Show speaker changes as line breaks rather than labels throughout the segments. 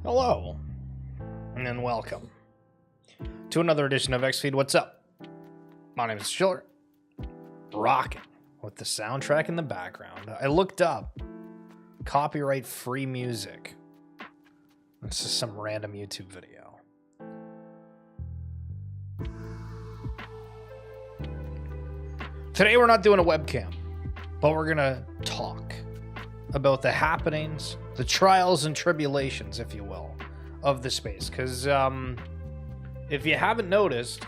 Hello, and welcome to another edition of Xfeed. What's up? My name is Schiller, rocking with the soundtrack in the background. I looked up copyright-free music. This is some random YouTube video. Today we're not doing a webcam, but we're gonna talk about the happenings, the trials and tribulations, if you will, of the space. Because if you haven't noticed,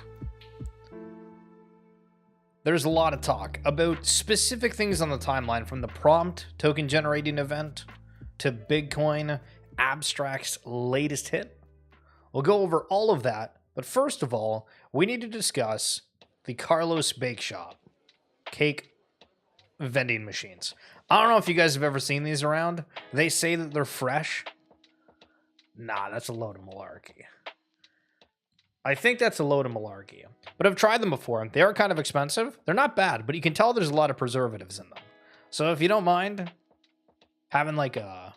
there's a lot of talk about specific things on the timeline, from the prompt token generating event to Bigcoin Abstract's latest hit. We'll go over all of that, but first of all, we need to discuss the Carlos Bake Shop cake vending machines. I don't know if you guys have ever seen these around. They say that they're fresh. Nah, that's a load of malarkey. I think that's a load of malarkey. But I've tried them before. They are kind of expensive. They're not bad, but you can tell there's a lot of preservatives in them. So if you don't mind having like a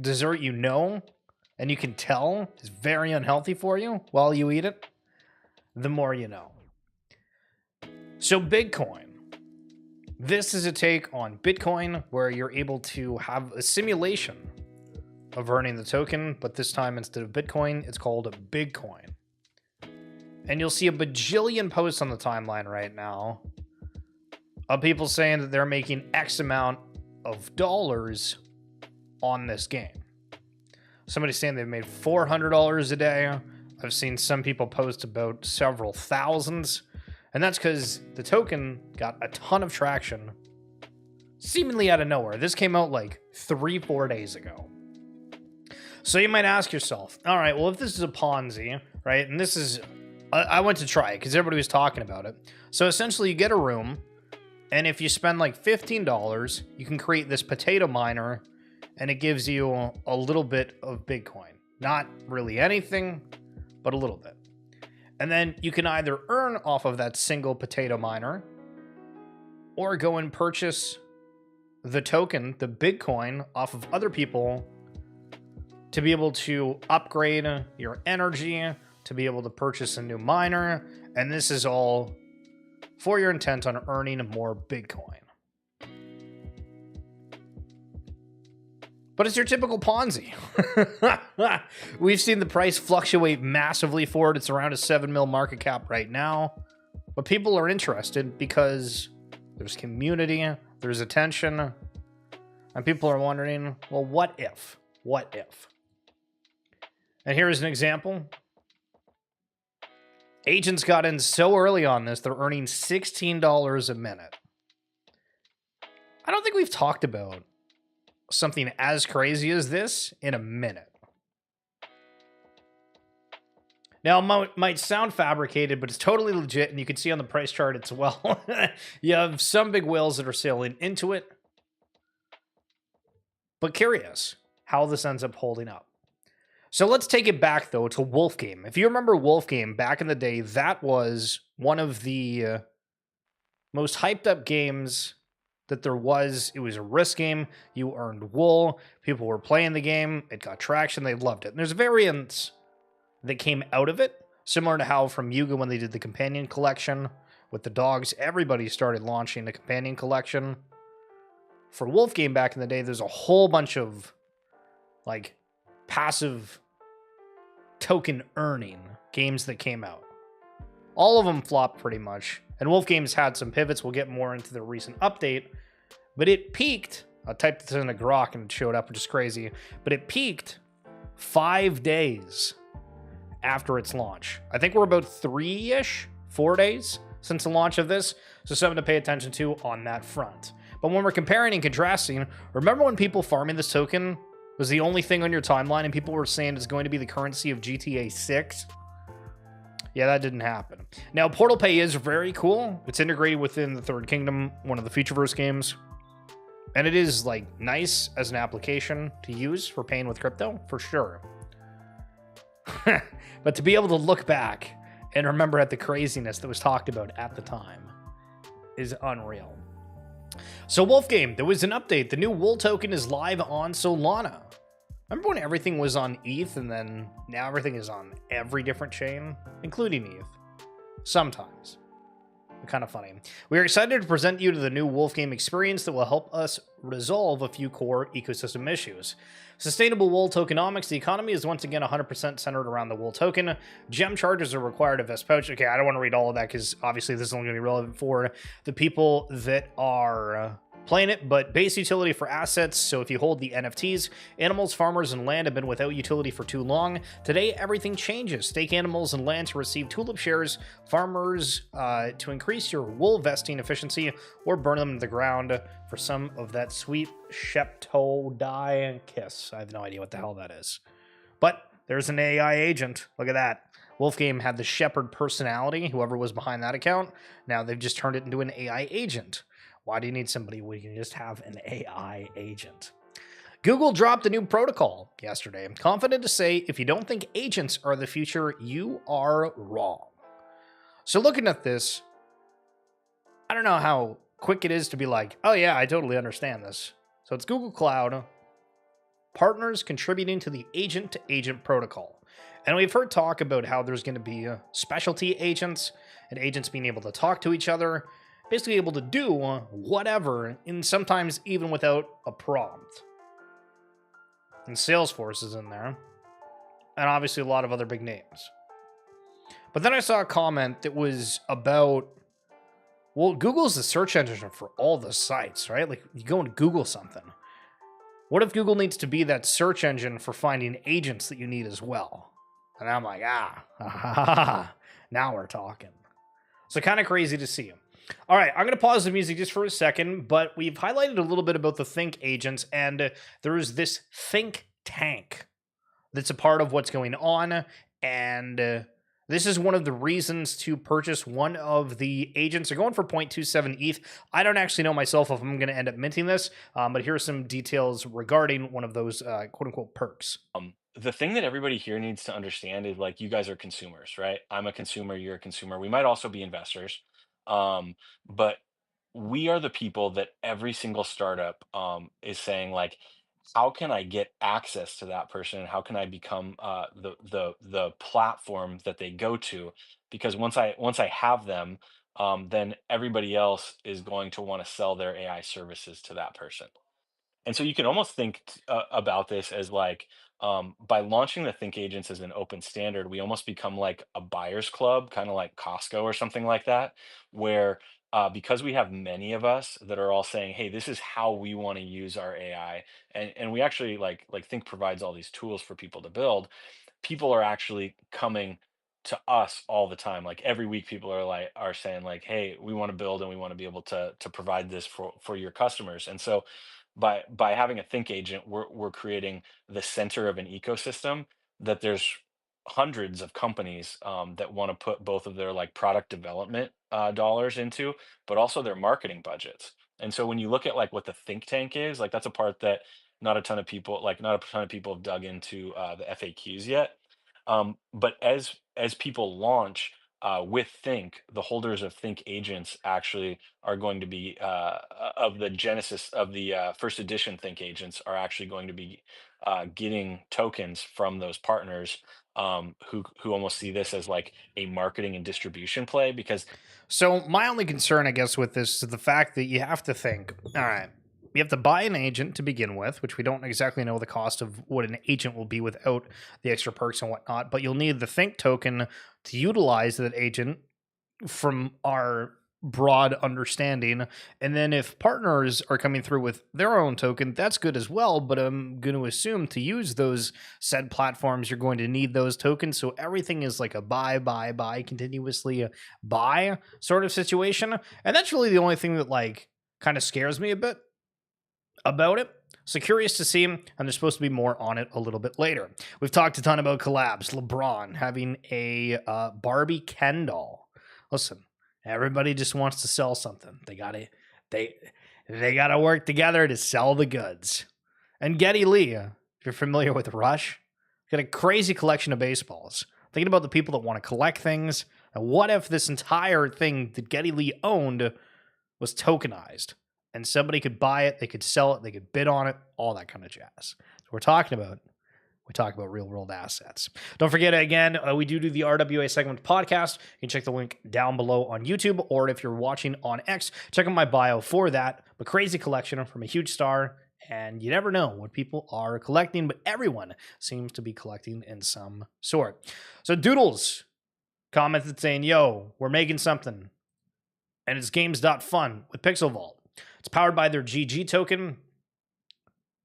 dessert and you can tell is very unhealthy for you while you eat it, the more you know. So Bigcoin. This is a take on Bitcoin where you're able to have a simulation of earning the token, but this time instead of Bitcoin, it's called a Bigcoin. And you'll see a bajillion posts on the timeline right now of people saying that they're making X amount of dollars on this game. Somebody's saying they've made $400 a day. I've seen some people post about several thousands. And that's because the token got a ton of traction seemingly out of nowhere. This came out like 3-4 days ago. So you might ask yourself, all right, well, if this is a Ponzi, right? And this is, I went to try it because everybody was talking about it. So essentially you get a room, and if you spend like $15, you can create this potato miner, and it gives you a little bit of Bitcoin. Not really anything, but a little bit. And then you can either earn off of that single potato miner or go and purchase the token, the Bitcoin, off of other people to be able to upgrade your energy, to be able to purchase a new miner. And this is all for your intent on earning more Bitcoin. But it's your typical Ponzi. We've seen the price fluctuate massively for it. It's around a 7 mil market cap right now. But people are interested because there's community, there's attention, and people are wondering, well, what if? What if? And here's an example. Agents got in so early on this, they're earning $16 a minute. I don't think we've talked about something as crazy as this in a minute. Now, it might sound fabricated, but it's totally legit, and you can see on the price chart as well. You have some big whales that are sailing into it. But curious how this ends up holding up. So let's take it back, though, to Wolfgame. If you remember Wolfgame back in the day, that was one of the most hyped up games that there was. It was a risk game. You earned wool. People were playing the game. It got traction. They loved it. And there's variants that came out of it, similar to how from Yuga when they did the companion collection with the dogs, everybody started launching the companion collection. For Wolfgame back in the day, there's a whole bunch of like passive token earning games that came out. All of them flopped pretty much. And Wolfgame's had some pivots. We'll get more into the recent update. But it peaked. I typed this in a grok and it showed up, which is crazy. But it peaked 5 days after its launch. I think we're about 4 days since the launch of this. So something to pay attention to on that front. But when we're comparing and contrasting, remember when people farming this token was the only thing on your timeline and people were saying it's going to be the currency of GTA 6? Yeah, that didn't happen. Now, Portal Pay is very cool. It's integrated within the Third Kingdom, one of the Futureverse games. And it is, like, nice as an application to use for paying with crypto, for sure. But to be able to look back and remember at the craziness that was talked about at the time is unreal. So Wolfgame, there was an update. The new Wool token is live on Solana. Remember when everything was on ETH and then now everything is on every different chain, including ETH? Sometimes. Kind of funny. We are excited to present you to the new Wolf Game experience that will help us resolve a few core ecosystem issues. Sustainable wool tokenomics. The economy is once again 100% centered around the wool token. Gem charges are required of Vest Pouch. Okay, I don't want to read all of that because obviously this is only going to be relevant for the people that are playing it, but base utility for assets. So if you hold the NFTs, animals, farmers, and land have been without utility for too long. Today, everything changes. Stake animals and land to receive tulip shares, farmers to increase your wool vesting efficiency, or burn them to the ground for some of that sweet Shepto dye kiss. I have no idea what the hell that is. But there's an AI agent. Look at that. Wolfgame had the shepherd personality, whoever was behind that account. Now they've just turned it into an AI agent. Why do you need somebody when you can just have an AI agent? Google dropped a new protocol yesterday. I'm confident to say if you don't think agents are the future, you are wrong. So looking at this, I don't know how quick it is to be like, oh yeah, I totally understand this. So it's Google Cloud, partners contributing to the agent-to-agent protocol. And we've heard talk about how there's going to be specialty agents and agents being able to talk to each other, basically able to do whatever, and sometimes even without a prompt. And Salesforce is in there, and obviously a lot of other big names. But then I saw a comment that was about, well, Google's the search engine for all the sites, right? Like, you go and Google something. What if Google needs to be that search engine for finding agents that you need as well? And I'm like, now we're talking. So kind of crazy to see. All right, I'm going to pause the music just for a second, but we've highlighted a little bit about the Think agents, and there's this think tank that's a part of what's going on, and this is one of the reasons to purchase one of the agents. They're going for 0.27 ETH. I don't actually know myself if I'm going to end up minting this, but here are some details regarding one of those quote-unquote perks.
The thing that everybody here needs to understand is like you guys are consumers, right? I'm a consumer, you're a consumer. We might also be investors. But we are the people that every single startup is saying like, how can I get access to that person? And how can I become the platform that they go to? Because once I have them, then everybody else is going to want to sell their AI services to that person. And so you can almost think about this as like by launching the Think Agents as an open standard, we almost become like a buyer's club, kind of like Costco or something like that, where because we have many of us that are all saying, "Hey, this is how we want to use our AI," and we actually like Think provides all these tools for people to build. People are actually coming to us all the time. Like every week, people are saying like, "Hey, we want to build and we want to be able to provide this for your customers." And so by having a think agent, we're creating the center of an ecosystem that there's hundreds of companies that want to put both of their like product development dollars into, but also their marketing budgets. And so when you look at like what the think tank is, like that's a part that not a ton of people have dug into the FAQs yet. But as people launch with Think, the holders of Think agents actually are going to be of the genesis of the first edition Think agents are actually going to be getting tokens from those partners who almost see this as like a marketing and distribution play because
So my only concern, I guess, with this is the fact that you have to think, all right, you have to buy an agent to begin with, which we don't exactly know the cost of what an agent will be without the extra perks and whatnot, but you'll need the Think token to utilize that agent from our broad understanding. And then if partners are coming through with their own token, that's good as well. But I'm going to assume to use those said platforms, you're going to need those tokens. So everything is like a buy, continuously buy sort of situation. And that's really the only thing that like kind of scares me a bit about it. So curious to see, and there's supposed to be more on it a little bit later. We've talked a ton about collabs. LeBron having a Barbie Ken doll. Listen, everybody just wants to sell something. They they gotta work together to sell the goods. And Getty Lee, if you're familiar with Rush, got a crazy collection of baseballs. Thinking about the people that want to collect things. And what if this entire thing that Getty Lee owned was tokenized? And somebody could buy it, they could sell it, they could bid on it, all that kind of jazz. So we're talking about we talk about real world assets. Don't forget, again, we do the RWA segment podcast. You can check the link down below on YouTube, or if you're watching on X, check out my bio for that. A crazy collection from a huge star, and you never know what people are collecting, but everyone seems to be collecting in some sort. So Doodles commented saying, yo, we're making something, and it's games.fun with Pixel Vault. It's powered by their GG token.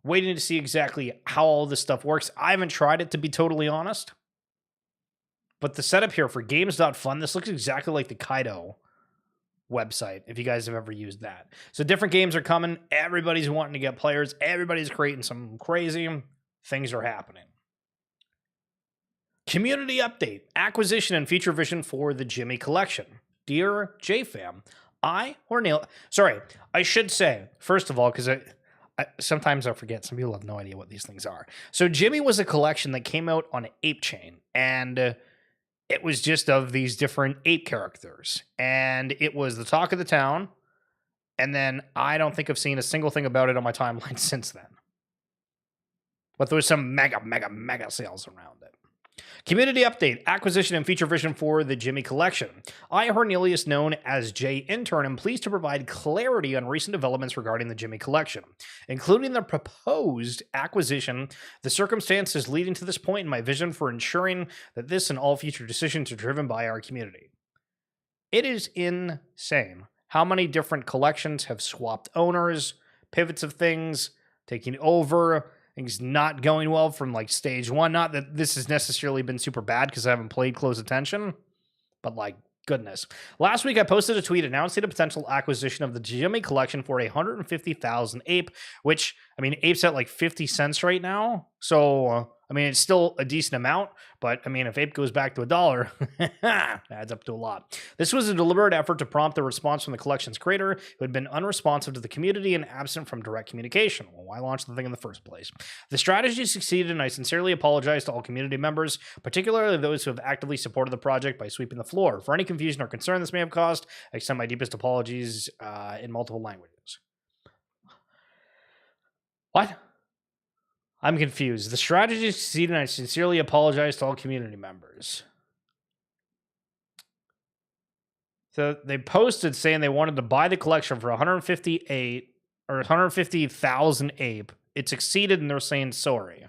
Waiting to see exactly how all this stuff works. I haven't tried it, to be totally honest. But the setup here for games.fun, this looks exactly like the Kaido website, if you guys have ever used that. So different games are coming. Everybody's wanting to get players. Everybody's creating some crazy things are happening. Community update. Acquisition and feature vision for the Jimmy collection. Dear JFam, I should say, first of all, because sometimes I forget. Some people have no idea what these things are. So Jimmy was a collection that came out on Ape Chain, and it was just of these different ape characters, and it was the talk of the town. And then I don't think I've seen a single thing about it on my timeline since then. But there was some mega sales around it. Community update, acquisition and feature vision for the Jimmy collection. I, Cornelius, known as J Intern, am pleased to provide clarity on recent developments regarding the Jimmy collection, including the proposed acquisition, the circumstances leading to this point, and my vision for ensuring that this and all future decisions are driven by our community. It is insane how many different collections have swapped owners, pivots of things, taking over, things not going well from like stage one. Not that this has necessarily been super bad because I haven't played close attention, but like, goodness. Last week I posted a tweet announcing a potential acquisition of the Jimmy collection for 150,000 ape, which, I mean, ape's at like 50 cents right now. So, I mean, it's still a decent amount, but I mean, if ape goes back to $1, adds up to a lot. This was a deliberate effort to prompt a response from the collection's creator, who had been unresponsive to the community and absent from direct communication. Well, why launch the thing in the first place? The strategy succeeded, and I sincerely apologize to all community members, particularly those who have actively supported the project by sweeping the floor. For any confusion or concern this may have caused, I extend my deepest apologies in multiple languages. What? I'm confused. The strategy succeeded, and I sincerely apologize to all community members. So they posted saying they wanted to buy the collection for 150,000 ape. It succeeded, and they're saying sorry.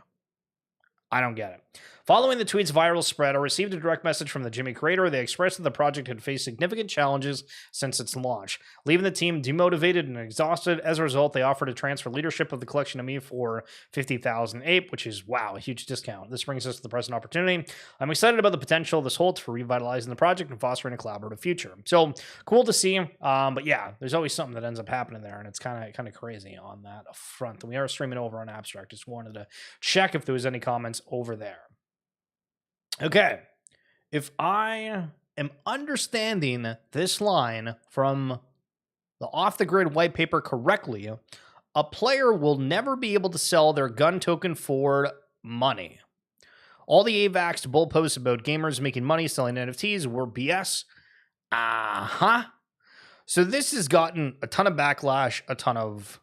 I don't get it. Following the tweet's viral spread, I received a direct message from the Jimmy creator. They expressed that the project had faced significant challenges since its launch, leaving the team demotivated and exhausted. As a result, they offered to transfer leadership of the collection to me for 50,000 ape, which is, wow, a huge discount. This brings us to the present opportunity. I'm excited about the potential this holds for revitalizing the project and fostering a collaborative future. So cool to see. But yeah, there's always something that ends up happening there, and it's kind of crazy on that front. And we are streaming over on Abstract. Just wanted to check if there was any comments over there. Okay, if I am understanding this line from the off-the-grid white paper correctly, a player will never be able to sell their gun token for money. All the AVAX bull posts about gamers making money selling NFTs were BS. So this has gotten a ton of backlash, a ton of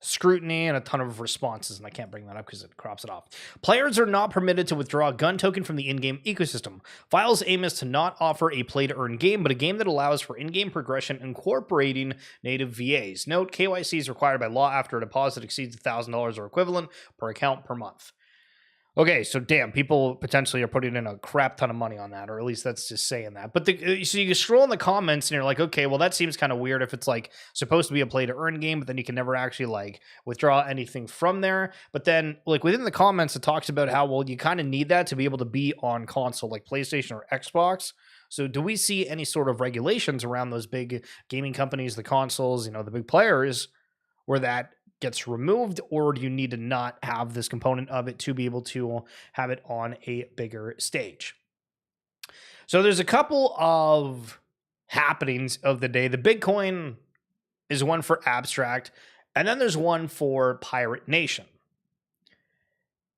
scrutiny, and a ton of responses, and I can't bring that up because it crops it off. Players are not permitted to withdraw a gun token from the in-game ecosystem. File's aim is to not offer a play-to-earn game, but a game that allows for in-game progression incorporating native VAs. Note, KYC is required by law after a deposit exceeds $1,000 or equivalent per account per month. Okay, so damn, people potentially are putting in a crap ton of money on that, or at least that's just saying that. But so you scroll in the comments and you're like, okay, well, that seems kind of weird if it's like supposed to be a play to earn game, but then you can never actually like withdraw anything from there. But then like within the comments, it talks about how, well, you kind of need that to be able to be on console like PlayStation or Xbox. So do we see any sort of regulations around those big gaming companies, the consoles, you know, the big players, where that gets removed, or do you need to not have this component of it to be able to have it on a bigger stage? So there's a couple of happenings of the day. The Bigcoin is one for Abstract, and then there's one for Pirate Nation.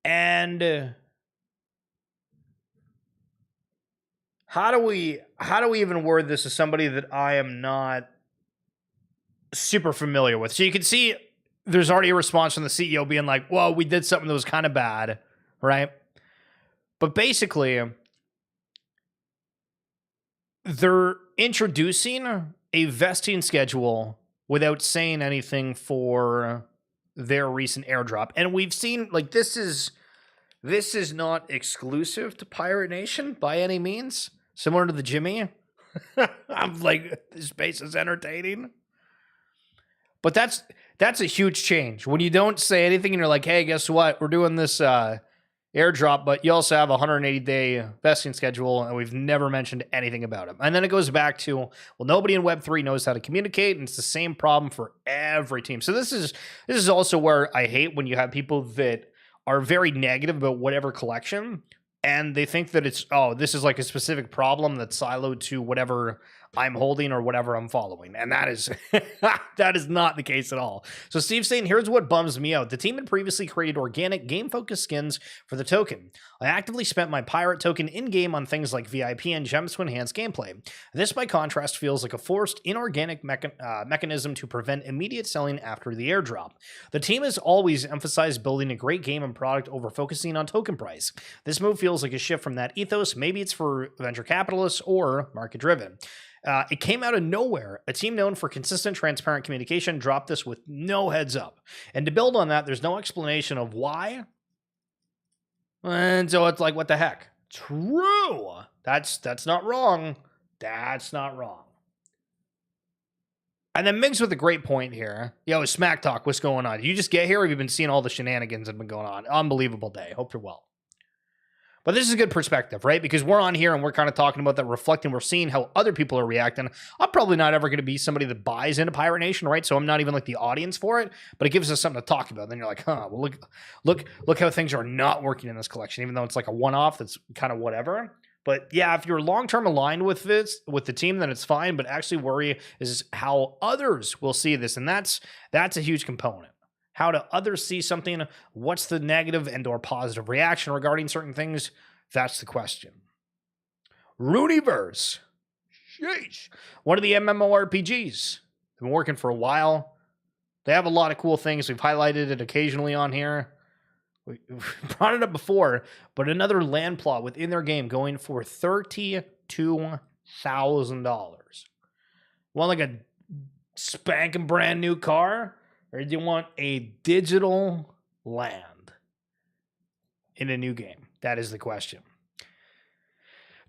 And how do we even word this as somebody that I am not super familiar with? So you can see there's already a response from the CEO being like, well, we did something that was kind of bad, right? But basically, they're introducing a vesting schedule without saying anything for their recent airdrop. And we've seen, like, this is not exclusive to Pirate Nation by any means. Similar to the Jimmy. I'm like, this space is entertaining. But that's a huge change. When you don't say anything and you're like, hey, guess what? We're doing this airdrop, but you also have a 180-day vesting schedule, and we've never mentioned anything about it. And then it goes back to, well, nobody in Web3 knows how to communicate, and it's the same problem for every team. So this is also where I hate when you have people that are very negative about whatever collection, and they think that it's, oh, this is like a specific problem that's siloed to whatever I'm holding or whatever I'm following. And that is that is not the case at all. So Steve's saying, here's what bums me out. The team had previously created organic game-focused skins for the token. I actively spent my pirate token in-game on things like VIP and gems to enhance gameplay. This, by contrast, feels like a forced, inorganic mechanism to prevent immediate selling after the airdrop. The team has always emphasized building a great game and product over focusing on token price. This move feels like a shift from that ethos. Maybe it's for venture capitalists or market-driven. It came out of nowhere. A team known for consistent, transparent communication dropped this with no heads up. And to build on that, there's no explanation of why. And so it's like, what the heck? True. That's not wrong. That's not wrong. And then Migs with a great point here. Yo, Smack Talk, what's going on? Did you just get here, or have you been seeing all the shenanigans that have been going on? Unbelievable day. Hope you're well. But this is a good perspective, right? Because we're on here and we're kind of talking about that, reflecting. We're seeing how other people are reacting. I'm probably not ever going to be somebody that buys into Pirate Nation, right? So I'm not even like the audience for it, but it gives us something to talk about. Then you're like, huh, well, look how things are not working in this collection, even though it's like a one-off that's kind of whatever. But yeah, if you're long-term aligned with this, with the team, then it's fine. But actually worry is how others will see this. And that's a huge component. How do others see something? What's the negative and or positive reaction regarding certain things? That's the question. Rooneyverse. Sheesh. One of the MMORPGs. Been working for a while. They have a lot of cool things. We've highlighted it occasionally on here. We brought it up before, but another land plot within their game going for $32,000. Want like a spanking brand new car? Or do you want a digital land in a new game? That is the question.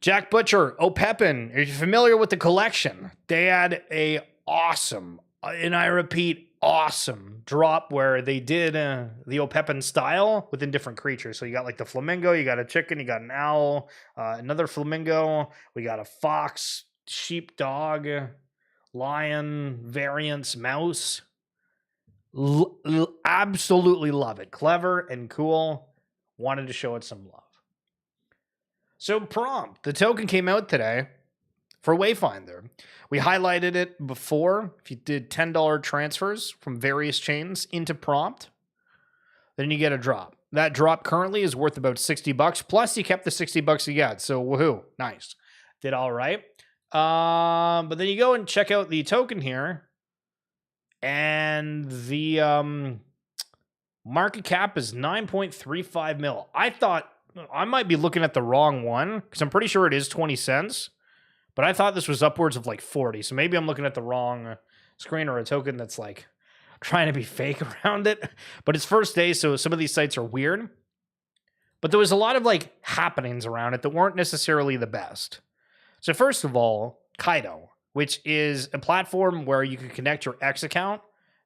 Jack Butcher, O'Peppin, are you familiar with the collection? They had a awesome, and I repeat, awesome drop where they did the O'Peppin style within different creatures. So you got like the flamingo, you got a chicken, you got an owl, another flamingo, we got a fox, sheepdog, lion, variants, mouse. Absolutely love it. Clever and cool. Wanted to show it some love. So Prompt, the token came out today for Wayfinder. We highlighted it before. If you did $10 transfers from various chains into Prompt, then you get a drop. That drop currently is worth about $60. Plus, you kept the $60 you got. So woohoo, nice. Did all right. But then you go and check out the token here. And the market cap is 9.35 mil. I thought I might be looking at the wrong one because I'm pretty sure it is 20 cents. But I thought this was upwards of like 40. So maybe I'm looking at the wrong screen or a token that's like trying to be fake around it. But it's first day, so some of these sites are weird. But there was a lot of like happenings around it that weren't necessarily the best. So first of all, Kaido, which is a platform where you could connect your X account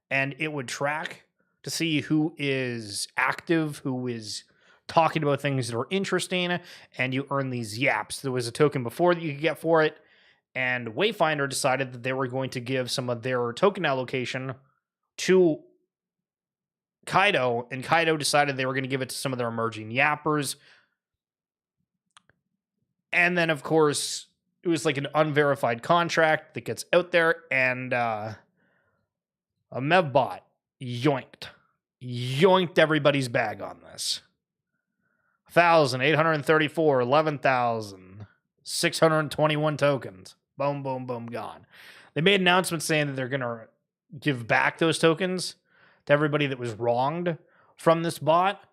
and it would track to see who is active, who is talking about things that are interesting, and you earn these yaps. There was a token before that you could get for it, and Wayfinder decided that they were going to give some of their token allocation to Kaido, and Kaido decided they were going to give it to some of their emerging yappers. And then, of course, it was like an unverified contract that gets out there, and a Mevbot yoinked everybody's bag on this. 1,834, 11,621 tokens. Boom, boom, boom, gone. They made announcements saying that they're going to give back those tokens to everybody that was wronged from this bot.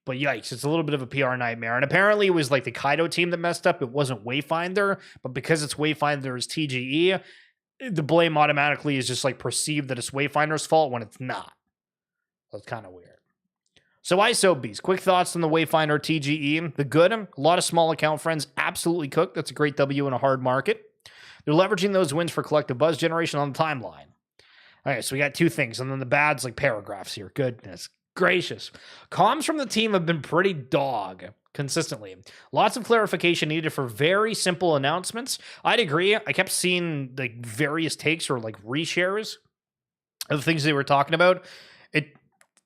But yikes, it's a little bit of a PR nightmare. And apparently it was like the Kaido team that messed up. It wasn't Wayfinder, but because it's Wayfinder's TGE, the blame automatically is just like perceived that it's Wayfinder's fault when it's not. That's kind of weird. So ISO Beast, quick thoughts on the Wayfinder TGE. The good, a lot of small account friends absolutely cooked. That's a great W in a hard market. They're leveraging those wins for collective buzz generation on the timeline. All right, so we got two things. And then the bad's like paragraphs here. Goodness gracious. Comms from the team have been pretty dog consistently. Lots of clarification needed for very simple announcements. I'd agree. I kept seeing like various takes or like reshares of the things they were talking about.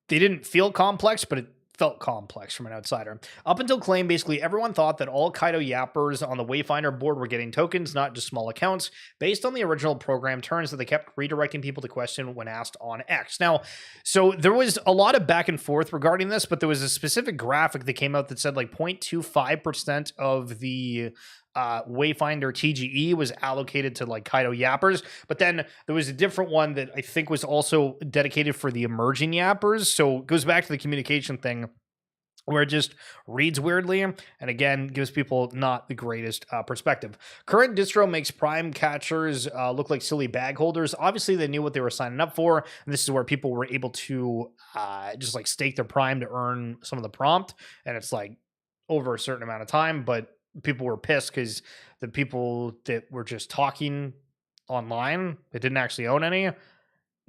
They didn't feel complex, but it felt complex from an outsider. Up until claim, basically everyone thought that all Kaido yappers on the Wayfinder board were getting tokens, not just small accounts, based on the original program turns that they kept redirecting people to question when asked on X. Now, so there was a lot of back and forth regarding this, but there was a specific graphic that came out that said like 0.25% of the Wayfinder TGE was allocated to like Kaido yappers, but then there was a different one that I think was also dedicated for the emerging yappers. So it goes back to the communication thing where it just reads weirdly and again gives people not the greatest perspective. Current distro makes prime catchers look like silly bag holders. Obviously they knew what they were signing up for, and this is where people were able to just like stake their prime to earn some of the prompt, and it's like over a certain amount of time, but people were pissed because the people that were just talking online that didn't actually own any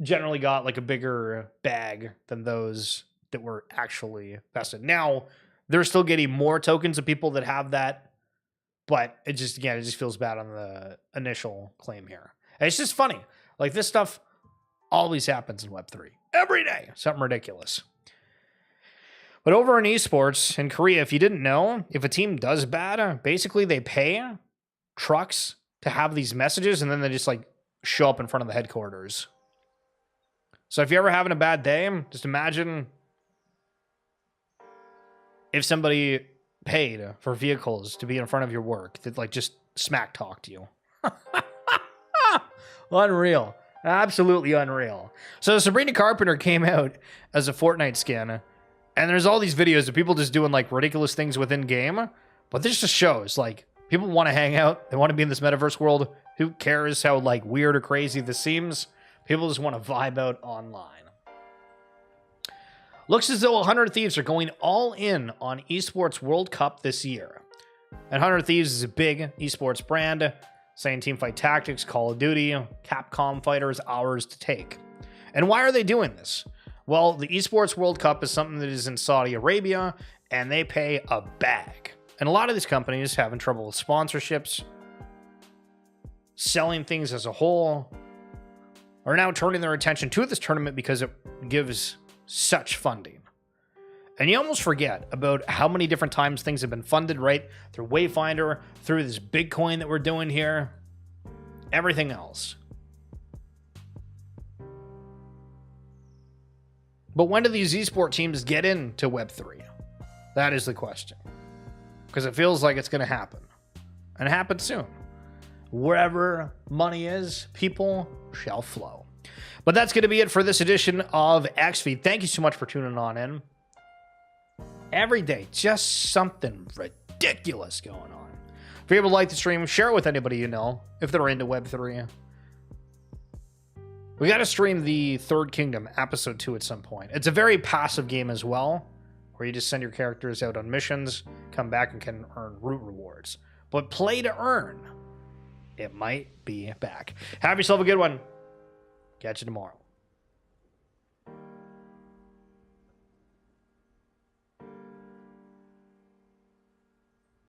generally got like a bigger bag than those that were actually vested. Now they're still getting more tokens of people that have that, but it just feels bad on the initial claim here. And it's just funny. Like this stuff always happens in Web3 every day. Something ridiculous. But over in esports in Korea, if you didn't know, if a team does bad, basically they pay trucks to have these messages and then they just like show up in front of the headquarters. So if you're ever having a bad day, just imagine if somebody paid for vehicles to be in front of your work that like just smack talk to you. Unreal. Absolutely unreal. So Sabrina Carpenter came out as a Fortnite skin. And there's all these videos of people just doing like ridiculous things within game. But this just shows like people want to hang out. They want to be in this metaverse world. Who cares how like weird or crazy this seems? People just want to vibe out online. Looks as though 100 Thieves are going all in on Esports World Cup this year. And 100 Thieves is a big esports brand, saying Teamfight Tactics, Call of Duty, Capcom fighters, ours to take. And why are they doing this? Well, the Esports World Cup is something that is in Saudi Arabia, and they pay a bag. And a lot of these companies having trouble with sponsorships, selling things as a whole, are now turning their attention to this tournament because it gives such funding. And you almost forget about how many different times things have been funded, right? Through Wayfinder, through this Bigcoin that we're doing here, everything else. But when do these esports teams get into Web3? That is the question. Because it feels like it's going to happen. And happen soon. Wherever money is, people shall flow. But that's going to be it for this edition of XFeed. Thank you so much for tuning on in. Every day, just something ridiculous going on. If you're able to like the stream, share it with anybody you know if they're into Web3. We got to stream the Third Kingdom episode 2 at some point. It's a very passive game as well, where you just send your characters out on missions, come back and can earn root rewards. But play to earn. It might be back. Have yourself a good one. Catch you tomorrow.